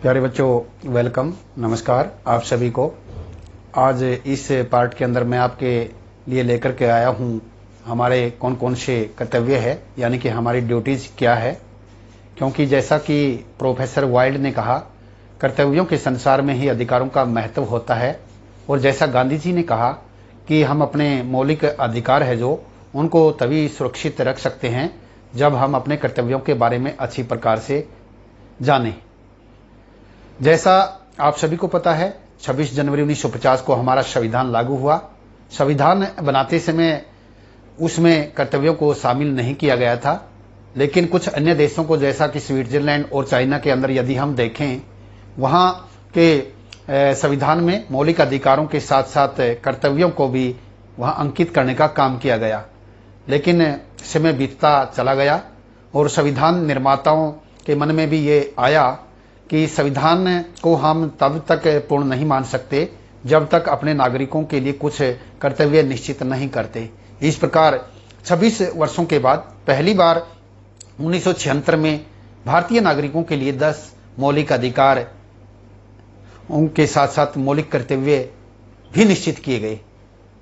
प्यारे बच्चों, वेलकम, नमस्कार आप सभी को। आज इस पार्ट के अंदर मैं आपके लिए लेकर के आया हूँ हमारे कौन कौन से कर्तव्य है, यानी कि हमारी ड्यूटीज क्या है। क्योंकि जैसा कि प्रोफेसर वाइल्ड ने कहा, कर्तव्यों के संसार में ही अधिकारों का महत्व होता है। और जैसा गांधी जी ने कहा कि हम अपने मौलिक अधिकार है जो उनको तभी सुरक्षित रख सकते हैं जब हम अपने कर्तव्यों के बारे में अच्छी प्रकार से जानें। जैसा आप सभी को पता है, 26 जनवरी 1950 को हमारा संविधान लागू हुआ। संविधान बनाते समय उसमें कर्तव्यों को शामिल नहीं किया गया था, लेकिन कुछ अन्य देशों को जैसा कि स्विट्जरलैंड और चाइना के अंदर यदि हम देखें, वहाँ के संविधान में मौलिक अधिकारों के साथ साथ कर्तव्यों को भी वहाँ अंकित करने का काम किया गया। लेकिन समय बीतता चला गया और संविधान निर्माताओं के मन में भी ये आया कि संविधान को हम तब तक पूर्ण नहीं मान सकते जब तक अपने नागरिकों के लिए कुछ कर्तव्य निश्चित नहीं करते। इस प्रकार 26 वर्षों के बाद पहली बार 1976 में भारतीय नागरिकों के लिए 10 मौलिक अधिकार उनके साथ साथ मौलिक कर्तव्य भी निश्चित किए गए।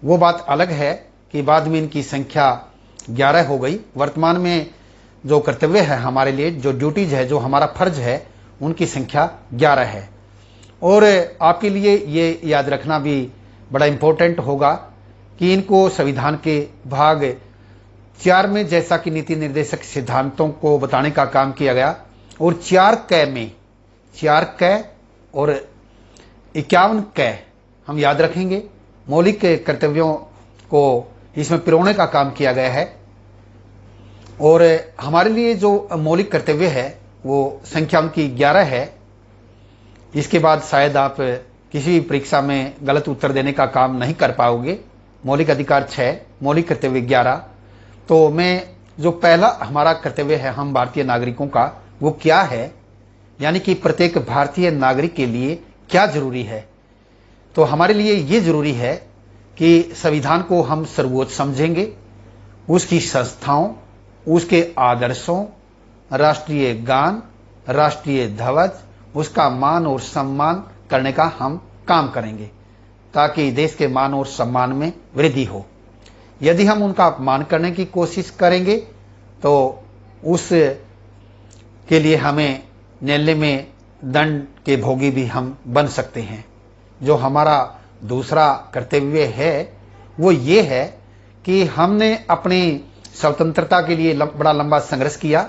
वो बात अलग है कि बाद में इनकी संख्या 11 हो गई। वर्तमान में जो कर्तव्य है हमारे लिए, जो ड्यूटीज है, जो हमारा फर्ज है, उनकी संख्या 11 है। और आपके लिए ये याद रखना भी बड़ा इंपॉर्टेंट होगा कि इनको संविधान के भाग 4 में जैसा कि नीति निर्देशक सिद्धांतों को बताने का काम किया गया, और 4 क में 4 क और 51 क हम याद रखेंगे। मौलिक कर्तव्यों को इसमें पिरोने का काम किया गया है। और हमारे लिए जो मौलिक कर्तव्य है वो संख्या उनकी 11 है। इसके बाद शायद आप किसी भी परीक्षा में गलत उत्तर देने का काम नहीं कर पाओगे। मौलिक अधिकार 6, मौलिक कर्तव्य 11। तो मैं जो पहला हमारा कर्तव्य है हम भारतीय नागरिकों का, वो क्या है, यानी कि प्रत्येक भारतीय नागरिक के लिए क्या जरूरी है। तो हमारे लिए ये जरूरी है कि संविधान को हम सर्वोच्च समझेंगे, उसकी संस्थाओं, उसके आदर्शों, राष्ट्रीय गान, राष्ट्रीय ध्वज, उसका मान और सम्मान करने का हम काम करेंगे ताकि देश के मान और सम्मान में वृद्धि हो। यदि हम उनका अपमान करने की कोशिश करेंगे तो उस के लिए हमें न्यायालय में दंड के भोगी भी हम बन सकते हैं। जो हमारा दूसरा कर्तव्य है वो ये है कि हमने अपनी स्वतंत्रता के लिए बड़ा लंबा संघर्ष किया।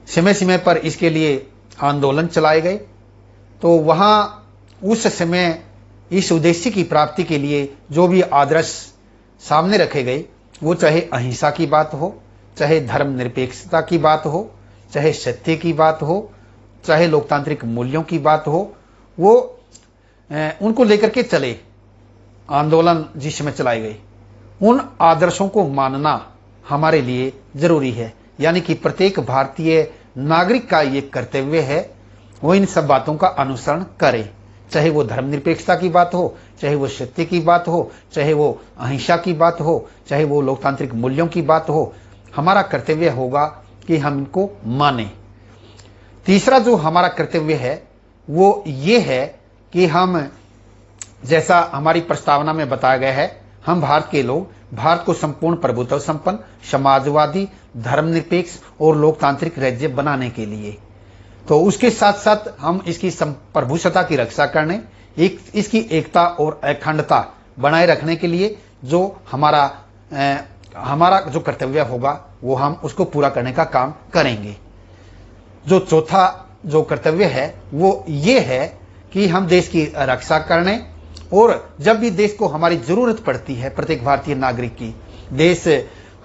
समय समय पर इसके लिए आंदोलन चलाए गए। तो वहां उस समय इस उद्देश्य की प्राप्ति के लिए जो भी आदर्श सामने रखे गए, वो चाहे अहिंसा की बात हो, चाहे धर्मनिरपेक्षता की बात हो, चाहे सत्य की बात हो, चाहे लोकतांत्रिक मूल्यों की बात हो, वो उनको लेकर के चले आंदोलन जिस समय चलाए गए, उन आदर्शों को मानना हमारे लिए जरूरी है। यानी कि प्रत्येक भारतीय नागरिक का ये कर्तव्य है वो इन सब बातों का अनुसरण करे। चाहे वो धर्मनिरपेक्षता की बात हो, चाहे वो सत्य की बात हो, चाहे वो अहिंसा की बात हो, चाहे वो लोकतांत्रिक मूल्यों की बात हो, हमारा कर्तव्य होगा कि हम इनको माने। तीसरा जो हमारा कर्तव्य है वो ये है कि हम, जैसा हमारी प्रस्तावना में बताया गया है, हम भारत के लोग भारत को संपूर्ण प्रभुत्व संपन्न, समाजवादी, धर्मनिरपेक्ष और लोकतांत्रिक राज्य बनाने के लिए, तो उसके साथ साथ हम इसकी प्रभुसत्ता की रक्षा करने, इसकी एकता और अखंडता बनाए रखने के लिए जो हमारा जो कर्तव्य होगा वो हम उसको पूरा करने का काम करेंगे। जो चौथा जो कर्तव्य है वो ये है कि हम देश की रक्षा करने, और जब भी देश को हमारी जरूरत पड़ती है, प्रत्येक भारतीय नागरिक की, देश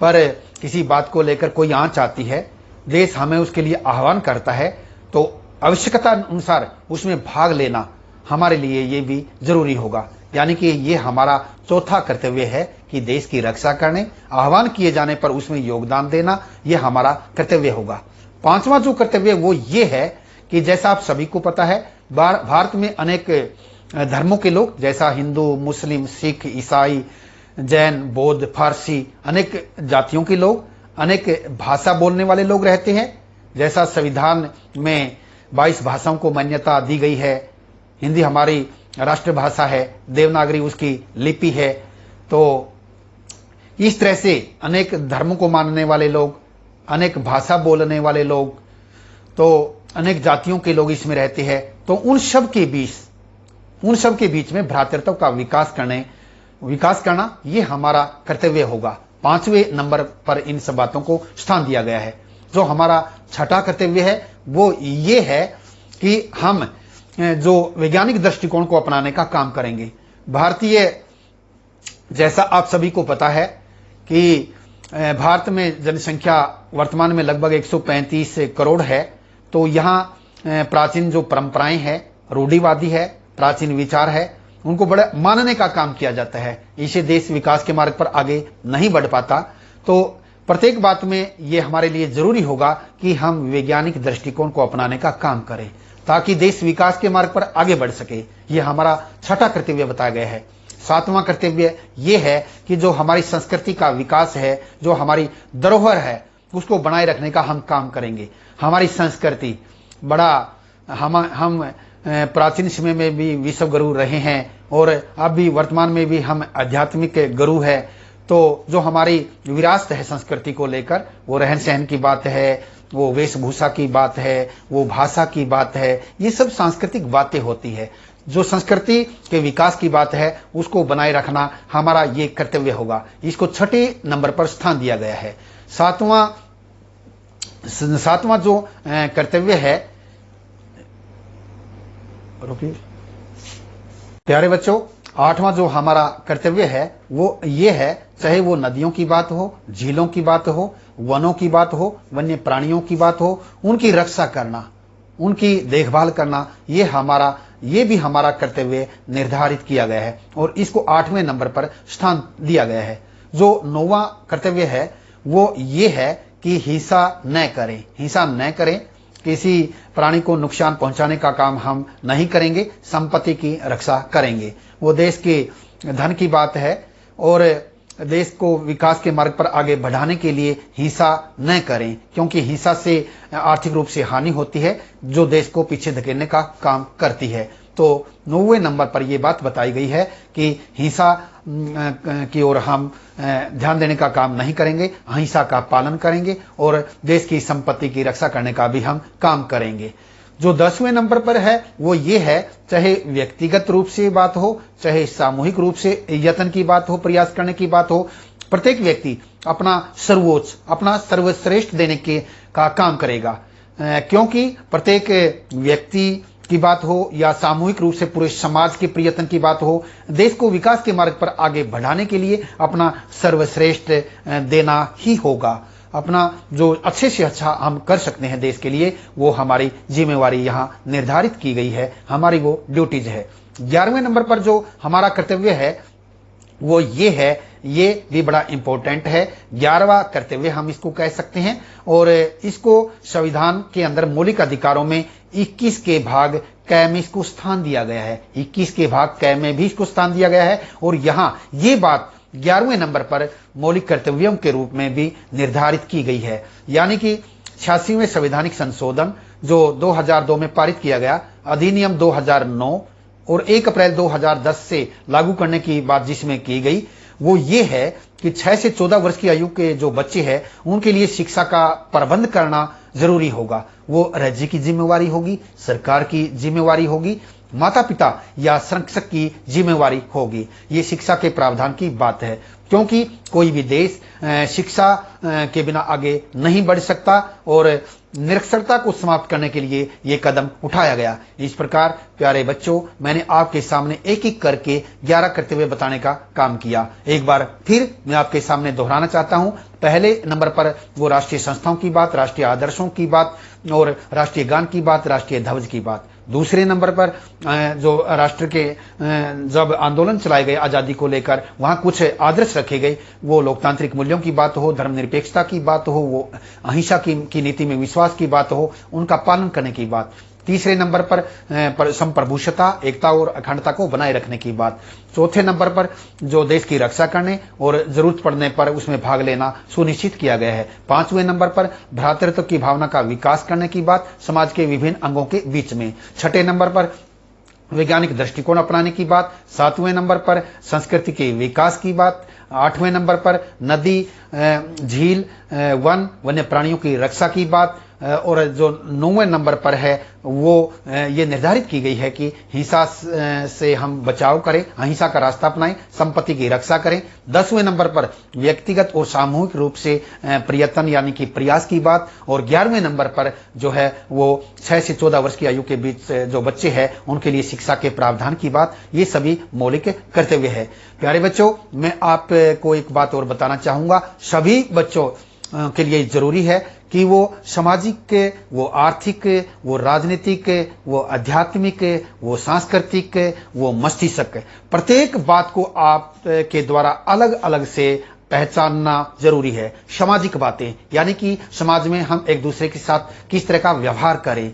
पर किसी बात को लेकर कोई आंच आती है, देश हमें उसके लिए आह्वान करता है, तो आवश्यकता अनुसार उसमें भाग लेना हमारे लिए ये भी जरूरी होगा। यानी कि ये हमारा चौथा कर्तव्य है कि देश की रक्षा करने, आह्वान किए जाने पर उसमें योगदान देना, ये हमारा कर्तव्य होगा। पांचवा जो कर्तव्य वो ये है कि जैसा आप सभी को पता है, भारत में अनेक धर्मों के लोग, जैसा हिंदू, मुस्लिम, सिख, ईसाई, जैन, बौद्ध, फारसी, अनेक जातियों के लोग, अनेक भाषा बोलने वाले लोग रहते हैं। जैसा संविधान में 22 भाषाओं को मान्यता दी गई है। हिंदी हमारी राष्ट्रभाषा है, देवनागरी उसकी लिपि है। तो इस तरह से अनेक धर्मों को मानने वाले लोग, अनेक भाषा बोलने वाले लोग, तो अनेक जातियों के लोग इसमें रहते हैं। तो उन सब के बीच में भ्रातृत्व का विकास करना ये हमारा कर्तव्य होगा। 5वें नंबर पर इन सब बातों को स्थान दिया गया है। जो हमारा छठा कर्तव्य है वो ये है कि हम जो वैज्ञानिक दृष्टिकोण को अपनाने का काम करेंगे। जैसा आप सभी को पता है कि भारत में जनसंख्या वर्तमान में लगभग 135 करोड़ है। तो यहाँ प्राचीन जो परंपराएं हैं, रूढ़िवादी है, प्राचीन विचार है, उनको बड़ा मानने का काम किया जाता है। इसे देश विकास के मार्ग पर आगे नहीं बढ़ पाता। तो प्रत्येक बात में ये हमारे लिए जरूरी होगा कि हम वैज्ञानिक दृष्टिकोण को अपनाने का काम करें ताकि देश विकास के मार्ग पर आगे बढ़ सके। ये हमारा छठा कर्तव्य बताया गया है। 7वां कर्तव्य ये है कि जो हमारी संस्कृति का विकास है, जो हमारी धरोहर है, उसको बनाए रखने का हम काम करेंगे। हमारी संस्कृति हम प्राचीन समय में भी विश्व गुरु रहे हैं और अब भी वर्तमान में भी हम आध्यात्मिक गुरु है। तो जो हमारी विरासत है संस्कृति को लेकर, वो रहन सहन की बात है, वो वेशभूषा की बात है, वो भाषा की बात है, ये सब सांस्कृतिक बातें होती है। जो संस्कृति के विकास की बात है उसको बनाए रखना हमारा ये कर्तव्य होगा। इसको 6 नंबर पर स्थान दिया गया है। सातवां जो कर्तव्य है, प्यारे बच्चों, 8वां जो हमारा कर्तव्य है वो ये है, चाहे वो नदियों की बात हो, झीलों की बात हो, वनों की बात हो, वन्य प्राणियों की बात हो, उनकी रक्षा करना, उनकी देखभाल करना, ये भी हमारा कर्तव्य निर्धारित किया गया है और इसको 8वें नंबर पर स्थान दिया गया है। जो 9वां कर्तव्य है वो ये है कि हिंसा न करें। किसी प्राणी को नुकसान पहुंचाने का काम हम नहीं करेंगे, संपत्ति की रक्षा करेंगे। वो देश के धन की बात है और देश को विकास के मार्ग पर आगे बढ़ाने के लिए हिंसा न करें, क्योंकि हिंसा से आर्थिक रूप से हानि होती है जो देश को पीछे धकेलने का काम करती है। तो 9वें नंबर पर यह बात बताई गई है कि हिंसा की ओर हम ध्यान देने का काम नहीं करेंगे, अहिंसा का पालन करेंगे और देश की संपत्ति की रक्षा करने का भी हम काम करेंगे। जो 10वें नंबर पर है वो ये है, चाहे व्यक्तिगत रूप से बात हो, चाहे सामूहिक रूप से यत्न की बात हो, प्रयास करने की बात हो, प्रत्येक व्यक्ति अपना सर्वश्रेष्ठ देने का काम करेगा। क्योंकि प्रत्येक व्यक्ति की बात हो या सामूहिक रूप से पूरे समाज के प्रयत्न की बात हो, देश को विकास के मार्ग पर आगे बढ़ाने के लिए अपना सर्वश्रेष्ठ देना ही होगा। अपना जो अच्छे से अच्छा हम कर सकते हैं देश के लिए, वो हमारी जिम्मेवारी यहाँ निर्धारित की गई है, हमारी वो ड्यूटीज है। 11वें नंबर पर जो हमारा कर्तव्य है वो ये है, ये भी बड़ा इंपॉर्टेंट है। 11वां कर्तव्य हम इसको कह सकते हैं और इसको संविधान के अंदर मौलिक अधिकारों में 21 के भाग क में इसको स्थान दिया गया है। 21 के भाग क में भी इसको स्थान दिया गया है और यहाँ ये बात 11वें नंबर पर मौलिक कर्तव्यों के रूप में भी निर्धारित की गई है। यानी कि 86वें संवैधानिक संशोधन जो 2002 में पारित किया गया, अधिनियम 2009 और 1 अप्रैल 2010 से लागू करने की बात जिसमें की गई, वो ये है कि 6 से 14 वर्ष की आयु के जो बच्चे हैं उनके लिए शिक्षा का प्रबंध करना जरूरी होगा। वो राज्य की जिम्मेवारी होगी, सरकार की जिम्मेवारी होगी, माता पिता या संरक्षक की जिम्मेवारी होगी। ये शिक्षा के प्रावधान की बात है, क्योंकि कोई भी देश शिक्षा के बिना आगे नहीं बढ़ सकता और निरक्षरता को समाप्त करने के लिए ये कदम उठाया गया। इस प्रकार प्यारे बच्चों, मैंने आपके सामने एक एक करके 11 कर्तव्य बताने का काम किया। एक बार फिर मैं आपके सामने दोहराना चाहता हूं। पहले नंबर पर वो राष्ट्रीय संस्थाओं की बात, राष्ट्रीय आदर्शों की बात और राष्ट्रीय गान की बात, राष्ट्रीय ध्वज की बात। दूसरे नंबर पर जो राष्ट्र के जब आंदोलन चलाए गए आजादी को लेकर, वहां कुछ आदर्श रखे गए, वो लोकतांत्रिक मूल्यों की बात हो, धर्मनिरपेक्षता की बात हो, वो अहिंसा की नीति में विश्वास की बात हो, उनका पालन करने की बात। तीसरे नंबर पर संप्रभुषता, एकता और अखंडता को बनाए रखने की बात। चौथे नंबर पर जो देश की रक्षा करने और जरूरत पड़ने पर उसमें भाग लेना सुनिश्चित किया गया है। पांचवें नंबर पर भ्रातृत्व की भावना का विकास करने की बात समाज के विभिन्न अंगों के बीच में। छठे नंबर पर वैज्ञानिक दृष्टिकोण अपनाने की बात। सातवें नंबर पर संस्कृति के विकास की बात। आठवें नंबर पर नदी, झील, वन, वन्य प्राणियों की रक्षा की बात। और जो 9वें नंबर पर है वो ये निर्धारित की गई है कि हिंसा से हम बचाव करें, अहिंसा का रास्ता अपनाएं, संपत्ति की रक्षा करें। 10वें नंबर पर व्यक्तिगत और सामूहिक रूप से प्रयत्न यानी कि प्रयास की बात। और 11वें नंबर पर जो है वो 6 से 14 वर्ष की आयु के बीच जो बच्चे हैं उनके लिए शिक्षा के प्रावधान की बात। ये सभी मौलिक कर्तव्य है। प्यारे बच्चों, मैं आपको एक बात और बताना चाहूंगा। सभी बच्चों के लिए जरूरी है कि वो सामाजिक, वो आर्थिक, वो राजनीतिक, वो आध्यात्मिक, वो सांस्कृतिक, वो मस्तिष्क, प्रत्येक बात को आप के द्वारा अलग अलग से पहचानना जरूरी है। सामाजिक बातें यानी कि समाज में हम एक दूसरे के साथ किस तरह का व्यवहार करें,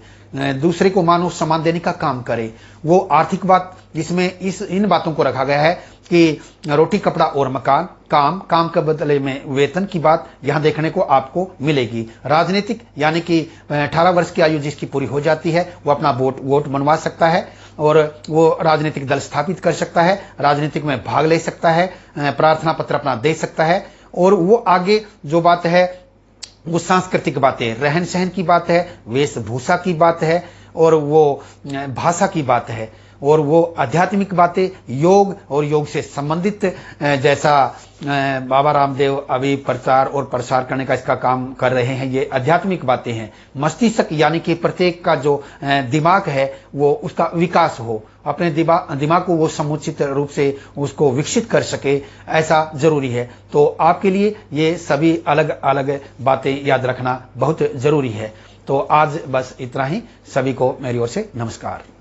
दूसरे को मान और सम्मान देने का काम करें। वो आर्थिक बात जिसमें इन बातों को रखा गया है कि रोटी, कपड़ा और मकान, काम के बदले में वेतन की बात यहां देखने को आपको मिलेगी। राजनीतिक यानी कि 18 वर्ष की आयु जिसकी पूरी हो जाती है वो अपना वोट बनवा सकता है और वो राजनीतिक दल स्थापित कर सकता है, राजनीतिक में भाग ले सकता है, प्रार्थना पत्र अपना दे सकता है। और वो आगे जो बात है वो सांस्कृतिक बातें, रहन सहन की बात है, वेशभूषा की बात है और वो भाषा की बात है। और वो आध्यात्मिक बातें, योग और योग से संबंधित, जैसा बाबा रामदेव अभी प्रचार और प्रसार करने का इसका काम कर रहे हैं, ये आध्यात्मिक बातें हैं। मस्तिष्क यानी कि प्रत्येक का जो दिमाग है वो उसका विकास हो, अपने दिमाग को वो समुचित रूप से उसको विकसित कर सके, ऐसा जरूरी है। तो आपके लिए ये सभी अलग अलग बातें याद रखना बहुत जरूरी है। तो आज बस इतना ही। सभी को मेरी ओर से नमस्कार।